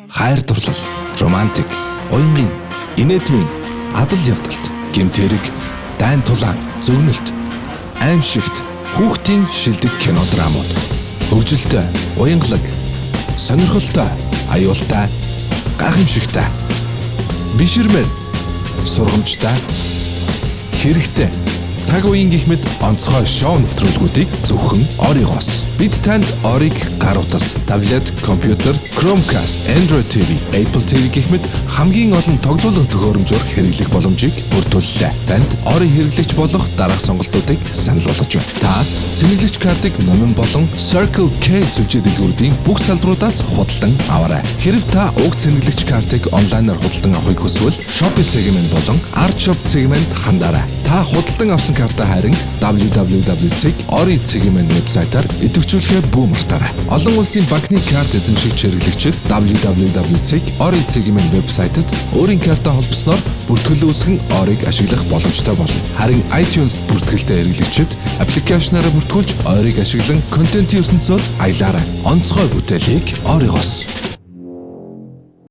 Хайр дурлал, романтик, уянгийн, инээдмийн, адал явдалт, гэмт хэрэг, дайн тулаан, зөвнөлт, аимшигт, хүүхдийн шилдэг кино драмууд, хөгжилтэй, уянгалаг, сонирхолтой, аюултай, гайхамшигтай, биширмээр, сургамжтай, хэрэгтэй, цаг үеийн гэх мэт онцгой шоу нэвтрүүлгүүдийг зөвхөн Оригоос. Бид танд Ориг гар утас, таблет, компьютер, Chromecast, Android TV, Apple TV гэх мэт хамгийн олон тоглоом төхөөрөмжөөр хэрэглэх боломжийг бүрдүүллээ. Танд Ориг хэрэглэгч болох дараах сонголтуудыг санал болгож байна. Та цэнэглэгч картыг номин болон Circle K сүлжээ дэлгүүрүүдийн бүх салбаруудаас худалдан аваарай. Хэрв та уг цэнэглэгч картыг онлайнаар худалдан авахыг хүсвэл Shopee сегмент болон Art Shop сегмент хандаарай. Та худалдан авсан карта харин www.ori сегмент вебсайтаар идэвхжүүлэхээ бүү мартаарай. Олон улсын банкны карт эзэмшигч хэрэглэгчид www.ori сегмент вебсайтад өөрийн картаа холбосноор бүртгэл үүсгэн Ориг ашиглах боломжтой болно. Харин iTunes бүртгэлтэй хэрэглэгчид аппликейшнаараа бүртгүүлж Ориг ашиглан контентын ертөнцөөр аялаарай. Онцгой бүтээлийг Оригоос.